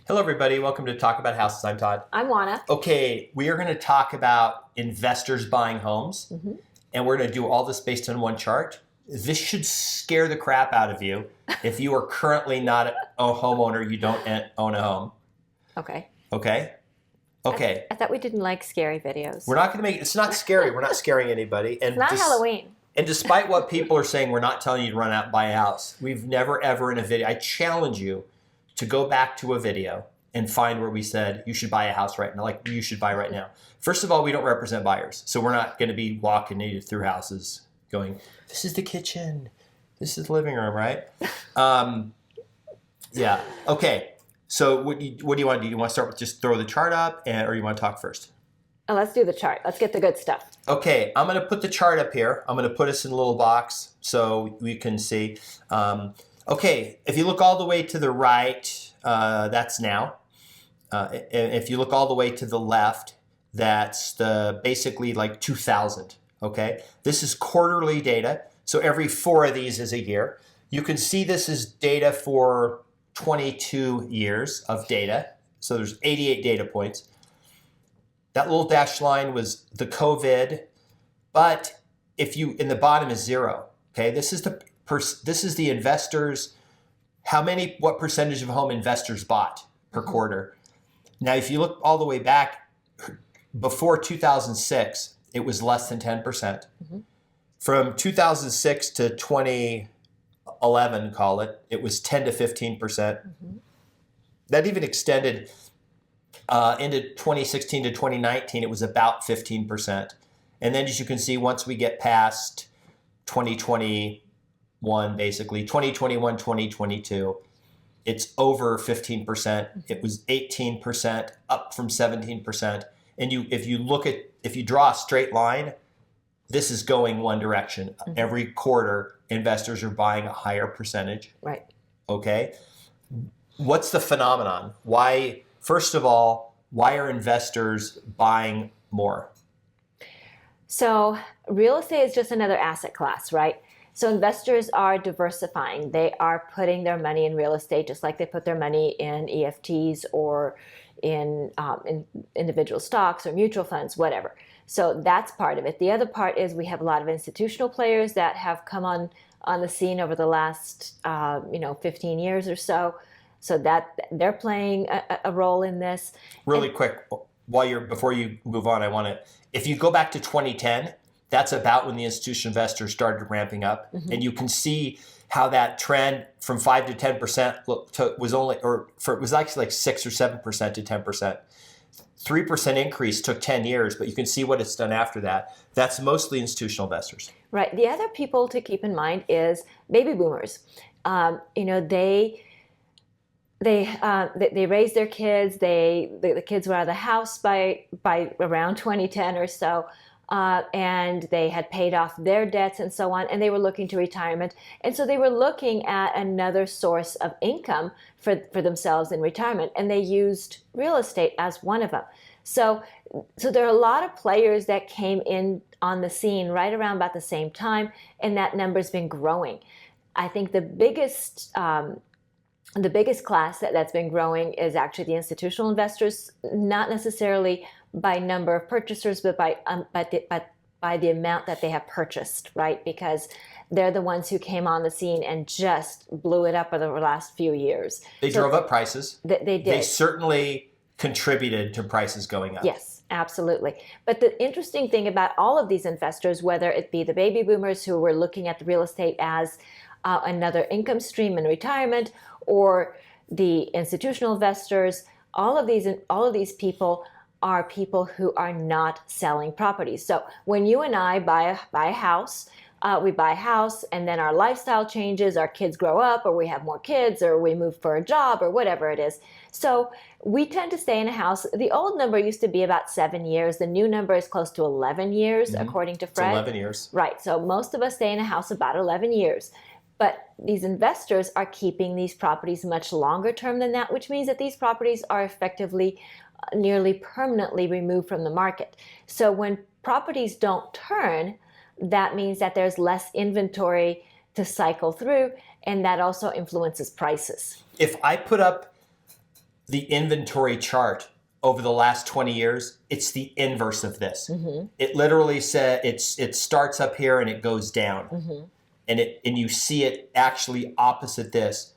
Hello, everybody. Welcome to Talk About Houses. I'm Todd. I'm Juana. Okay, we are going to talk about investors buying homes, and we're going to do all this based on one chart. This should scare the crap out of you if you are currently not a homeowner, you don't own a home. Okay. Okay? Okay. I thought we didn't like scary videos. We're not going to make it's not scary. We're not scaring anybody. And It's not Halloween. And despite what people are saying, we're not telling you to run out and buy a house. We've never, ever in a video, I challenge you to go back to a video and find where we said you should buy a house right now, like you should buy right now. First of all, we don't represent buyers. So we're not going to be walking you through houses going, this is the kitchen, this is the living room, right? Yeah. Okay. So what do you want to do? Do you want to start with just throw the chart up or you want to talk first? Oh, let's do the chart. Let's get the good stuff. Okay, I'm going to put the chart up here. I'm going to put us in a little box so we can see. Okay, if you look all the way to the right, that's now. If you look all the way to the left, that's basically like 2000, okay? This is quarterly data, so every 4 of these is a year. You can see this is data for 22 years of data, so there's 88 data points. That little dashed line was the COVID, but in the bottom is 0, okay? This is the investors, what percentage of home investors bought per quarter. Now, if you look all the way back, before 2006, it was less than 10%. From 2006 to 2011, call it, it was 10 to 15%. That even extended into 2016 to 2019, it was about 15%. And then as you can see, once we get past 2021, basically, 2021, 2022, it's over 15%. It was 18%, up from 17%. And if you draw a straight line, this is going one direction. Every quarter, investors are buying a higher percentage. Right. Okay. What's the phenomenon? First of all, why are investors buying more? So real estate is just another asset class, right? So investors are diversifying. They are putting their money in real estate just like they put their money in EFTs or in individual stocks or mutual funds, whatever. So that's part of it. The other part is we have a lot of institutional players that have come on the scene over the last 15 years or so. So that they're playing a role in this. Really quick, before you move on, if you go back to 2010, that's about when the institutional investors started ramping up, and you can see how that trend from 5 to 10% was actually like 6 or 7% to 10%. 3% increase took 10 years, but you can see what it's done after that. That's mostly institutional investors. Right. The other people to keep in mind is baby boomers. They raised their kids. The kids were out of the house by around 2010 or so, and they had paid off their debts and so on, and they were looking to retirement, and so they were looking at another source of income for themselves in retirement, and they used real estate as one of them. So there are a lot of players that came in on the scene right around about the same time, and that number's been growing. I think the biggest class that's been growing is actually the institutional investors, not necessarily by number of purchasers, but by the amount that they have purchased, right? Because they're the ones who came on the scene and just blew it up over the last few years. They drove up prices. They did. They certainly contributed to prices going up. Yes, absolutely. But the interesting thing about all of these investors, whether it be the baby boomers who were looking at the real estate as another income stream in retirement, or the institutional investors, all of these people are people who are not selling properties. So when you and I buy a house, we buy a house and then our lifestyle changes, our kids grow up, or we have more kids, or we move for a job, or whatever it is. So we tend to stay in a house. The old number used to be about 7 years. The new number is close to 11 years, according to Fred. It's 11 years. Right. So most of us stay in a house about 11 years. But these investors are keeping these properties much longer term than that, which means that these properties are effectively nearly permanently removed from the market. So when properties don't turn, that means that there's less inventory to cycle through, and that also influences prices. If I put up the inventory chart over the last 20 years, it's the inverse of this. It literally said it starts up here and it goes down. And you see it actually opposite this.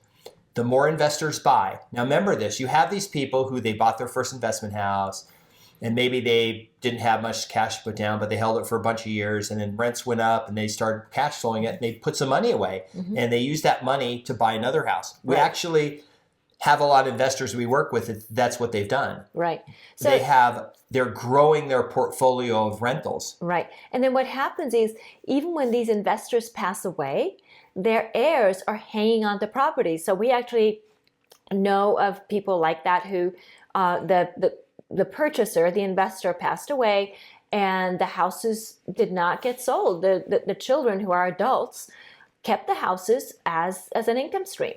The more investors buy. Now remember this, you have these people who they bought their first investment house and maybe they didn't have much cash to put down, but they held it for a bunch of years and then rents went up and they started cash flowing it and they put some money away and they used that money to buy another house. We actually have a lot of investors we work with, that's what they've done. Right. So they're growing their portfolio of rentals. Right. And then what happens is even when these investors pass away, their heirs are hanging on to properties. So we actually know of people like that who the purchaser, the investor passed away and the houses did not get sold. The children who are adults kept the houses as an income stream.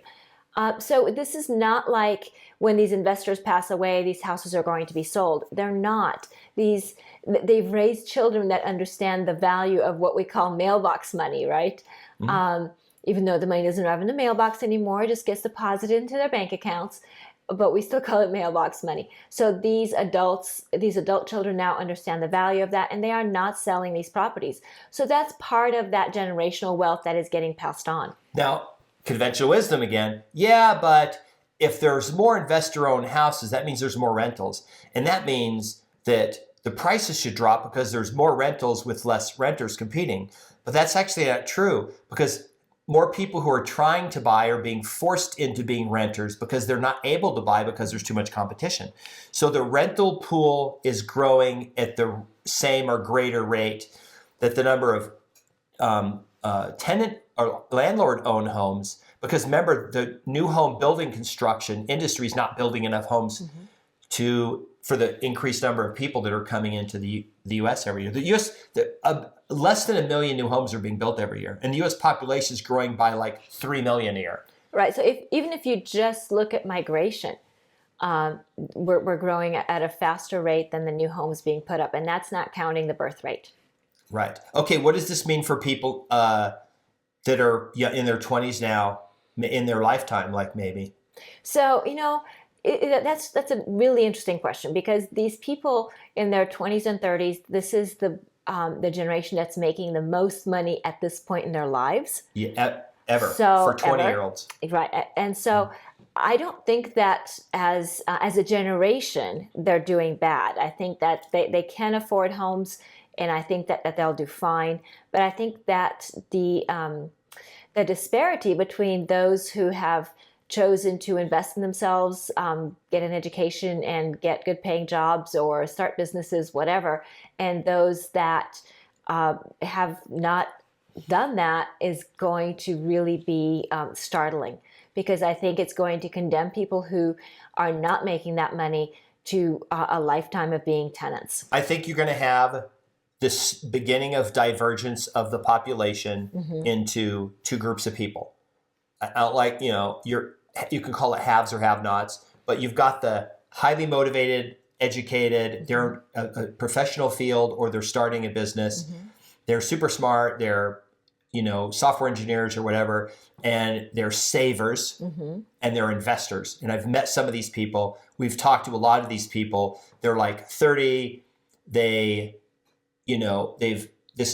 So this is not like when these investors pass away, these houses are going to be sold. They're not. They've raised children that understand the value of what we call mailbox money, right? Even though the money doesn't arrive in the mailbox anymore, it just gets deposited into their bank accounts, but we still call it mailbox money. So these adult children now understand the value of that, and they are not selling these properties. So that's part of that generational wealth that is getting passed on. Now, conventional wisdom again. Yeah, but if there's more investor-owned houses, that means there's more rentals. And that means that the prices should drop because there's more rentals with less renters competing. But that's actually not true because more people who are trying to buy are being forced into being renters because they're not able to buy because there's too much competition. So the rental pool is growing at the same or greater rate that the number of tenant or landlord-owned homes, because remember, the new home building construction industry is not building enough homes for the increased number of people that are coming into the U.S. every year. The U.S. Less than 1 million new homes are being built every year, and the U.S. population is growing by like 3 million a year. Right. So even if you just look at migration, we're growing at a faster rate than the new homes being put up, and that's not counting the birth rate. Right. Okay. What does this mean for people that are in their 20s now, in their lifetime, like maybe? So, that's a really interesting question because these people in their 20s and 30s, this is the generation that's making the most money at this point in their lives. Yeah, ever. For 20-year-olds. Right. And so I don't think that as a generation, they're doing bad. I think that they can afford homes, and I think that they'll do fine. But I think that the disparity between those who have chosen to invest in themselves, get an education and get good paying jobs or start businesses, whatever, and those that have not done that is going to really be startling, because I think it's going to condemn people who are not making that money to a lifetime of being tenants. I think you're going to have this beginning of divergence of the population into two groups of people. I don't like, you can call it haves or have-nots, but you've got the highly motivated, educated, they're a professional field or they're starting a business. They're super smart, they're, software engineers or whatever, and they're savers and they're investors. And I've met some of these people. We've talked to a lot of these people. They're like 30, this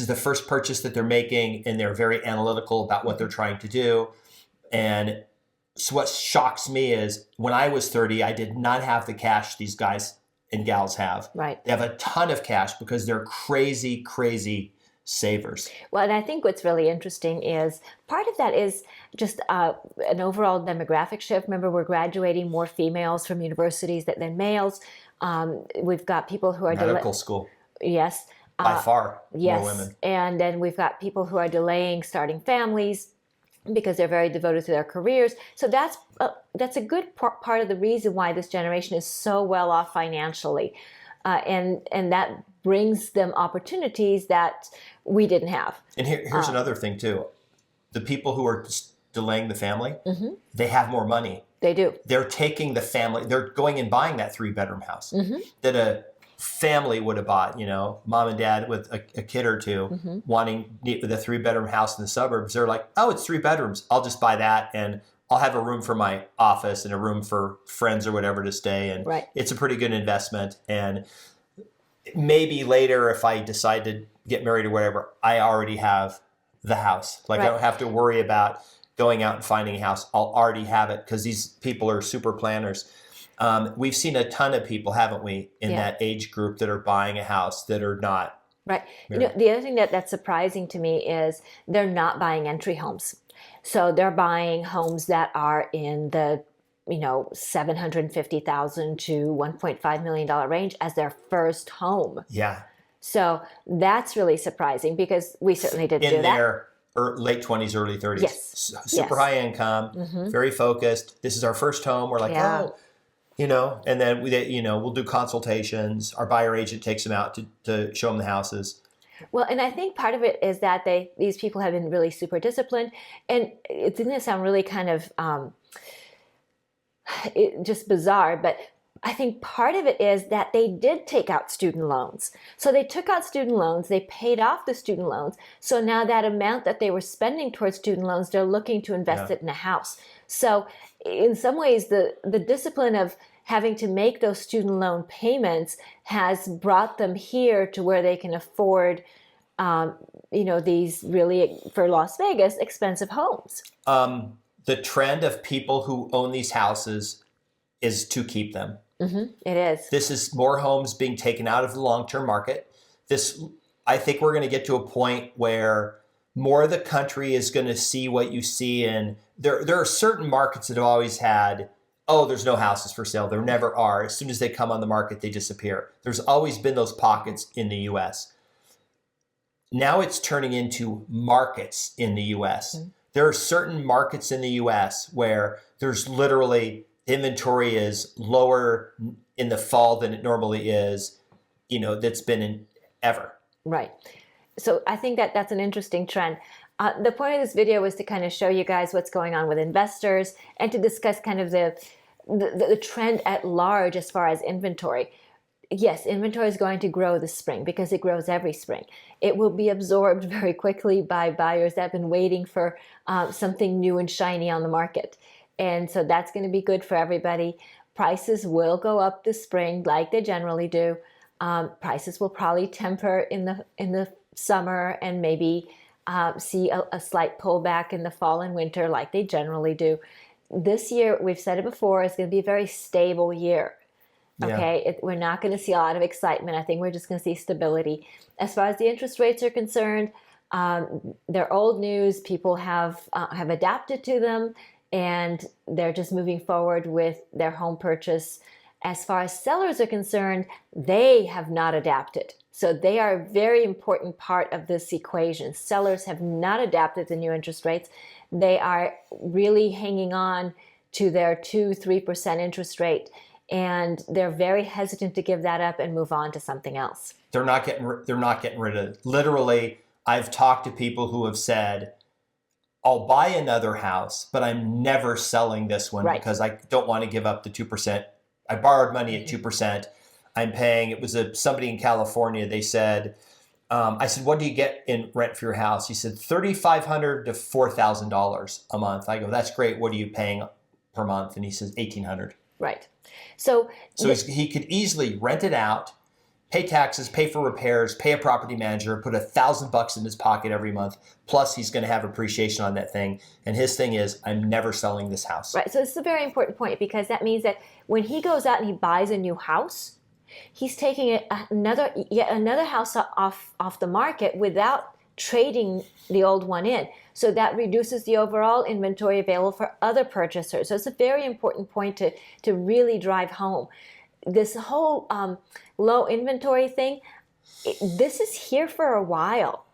is the first purchase that they're making, and they're very analytical about what they're trying to do. And so what shocks me is when I was 30, I did not have the cash these guys and gals have. Right. They have a ton of cash because they're crazy, crazy savers. Well, and I think what's really interesting is part of that is just an overall demographic shift. Remember, we're graduating more females from universities than males. We've got people who are medical school. Yes. By far, yes. more women. And then we've got people who are delaying starting families because they're very devoted to their careers. So that's a good part of the reason why this generation is so well off financially. And that brings them opportunities that we didn't have. And here's another thing too. The people who are delaying the family, they have more money. They do. They're taking the family, they're going and buying that 3-bedroom house that a family would have bought, mom and dad with a kid or two wanting the 3-bedroom house in the suburbs. They're like, oh, it's 3 bedrooms. I'll just buy that and I'll have a room for my office and a room for friends or whatever to stay. And Right. it's a pretty good investment. And maybe later, if I decide to get married or whatever, I already have the house. Like I don't have to worry about going out and finding a house. I'll already have it because these people are super planners. We've seen a ton of people, haven't we, in that age group that are buying a house that are not. Right. You know, the other thing that's surprising to me is they're not buying entry homes. So they're buying homes that are in the, $750,000 to $1.5 million range as their first home. Yeah. So that's really surprising because we certainly didn't do that. In their late 20s, early 30s. Yes. Super high income, very focused. This is our first home. We're like, and then we'll do consultations. Our buyer agent takes them out to show them the houses. Well, and I think part of it is that these people have been really super disciplined, and it's going to sound really kind of just bizarre, but I think part of it is that they did take out student loans. So they took out student loans, they paid off the student loans. So now that amount that they were spending towards student loans, they're looking to invest it in a house. So in some ways, the discipline of having to make those student loan payments has brought them here to where they can afford, these really, for Las Vegas, expensive homes. The trend of people who own these houses is to keep them. Mm-hmm. It is. This is more homes being taken out of the long-term market. I think we're going to get to a point where more of the country is going to see what you see in. There are certain markets that have always had, there's no houses for sale. There never are. As soon as they come on the market, they disappear. There's always been those pockets in the U.S. Now it's turning into markets in the U.S. Mm-hmm. There are certain markets in the U.S. where there's literally inventory is lower in the fall than it normally is, that's been in ever. Right. So I think that's an interesting trend. The point of this video was to kind of show you guys what's going on with investors and to discuss kind of the trend at large as far as inventory. Yes, inventory is going to grow this spring because it grows every spring. It will be absorbed very quickly by buyers that have been waiting for something new and shiny on the market. And so that's going to be good for everybody. Prices will go up this spring like they generally do. Prices will probably temper in the summer and maybe see a slight pullback in the fall and winter like they generally do. This year, we've said it before, is going to be a very stable year. Okay, we're not going to see a lot of excitement. I think we're just going to see stability. As far as the interest rates are concerned, they're old news. People have adapted to them, and they're just moving forward with their home purchase. As far as sellers are concerned, they have not adapted. So they are a very important part of this equation. Sellers have not adapted to new interest rates. They are really hanging on to their 2-3% interest rate. And they're very hesitant to give that up and move on to something else. They're not getting rid of it. Literally, I've talked to people who have said, I'll buy another house, but I'm never selling this one because I don't want to give up the 2%. I borrowed money at 2%. I'm paying, it was somebody in California, they said, I said, what do you get in rent for your house? He said, $3,500 to $4,000 a month. I go, that's great. What are you paying per month? And he says, $1,800. Right. So he could easily rent it out, pay taxes, pay for repairs, pay a property manager, put $1,000 in his pocket every month. Plus, he's going to have appreciation on that thing. And his thing is, I'm never selling this house. Right. So this is a very important point because that means that when he goes out and he buys a new house, he's taking yet another house off the market without trading the old one in. So that reduces the overall inventory available for other purchasers. So it's a very important point to really drive home. This whole low inventory thing, this is here for a while.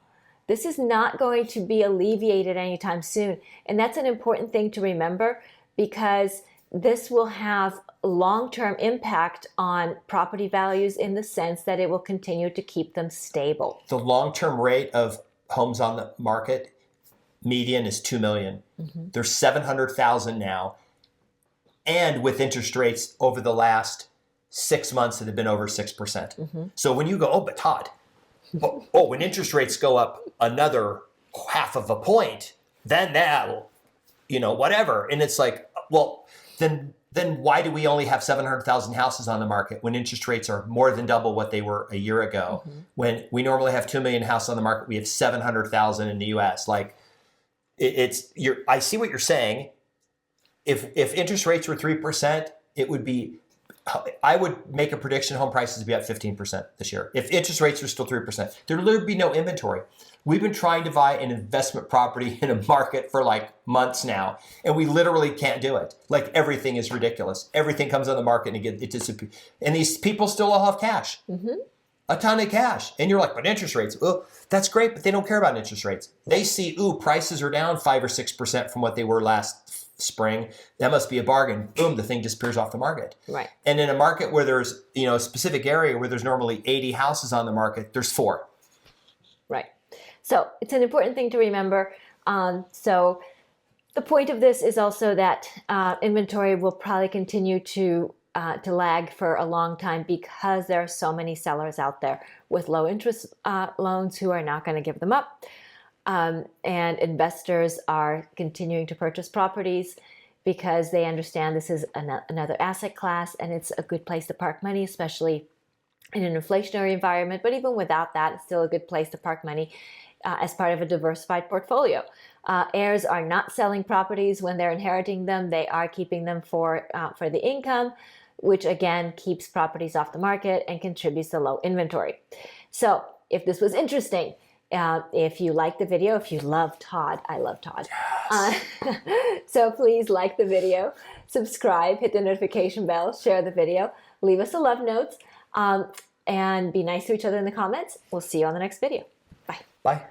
This is not going to be alleviated anytime soon. And that's an important thing to remember because this will have long-term impact on property values in the sense that it will continue to keep them stable. The long-term rate of homes on the market, median is 2 million. Mm-hmm. There's 700,000 now. And with interest rates over the last 6 months that have been over 6%. Mm-hmm. So when you go, but Todd, when interest rates go up another half of a point, then that'll, whatever. And it's like, well, then why do we only have 700,000 houses on the market when interest rates are more than double what they were a year ago? Mm-hmm. When we normally have 2 million houses on the market, we have 700,000 in the U.S. Like, I see what you're saying. If interest rates were 3%, it would be. I would make a prediction home prices would be up 15% this year. If interest rates are still 3%, there would be no inventory. We've been trying to buy an investment property in a market for like months now, and we literally can't do it. Like, everything is ridiculous. Everything comes on the market and it disappears. And these people still all have cash, a ton of cash. And you're like, but interest rates, well, that's great, but they don't care about interest rates. They see, prices are down 5 or 6% from what they were last spring. That must be a bargain. Boom, the thing disappears off the market. Right. And in a market where there's, a specific area where there's normally 80 houses on the market, there's 4. Right. So it's an important thing to remember. So the point of this is also that inventory will probably continue to lag for a long time because there are so many sellers out there with low interest loans who are not going to give them up. And investors are continuing to purchase properties because they understand this is another asset class and it's a good place to park money, especially in an inflationary environment. But even without that, it's still a good place to park money as part of a diversified portfolio. Heirs are not selling properties when they're inheriting them. They are keeping them for the income, which again keeps properties off the market and contributes to low inventory. So if this was interesting, if you like the video, if you love Todd, I love Todd. Yes. So please like the video, subscribe, hit the notification bell, share the video, leave us a love note, and be nice to each other in the comments. We'll see you on the next video. Bye. Bye.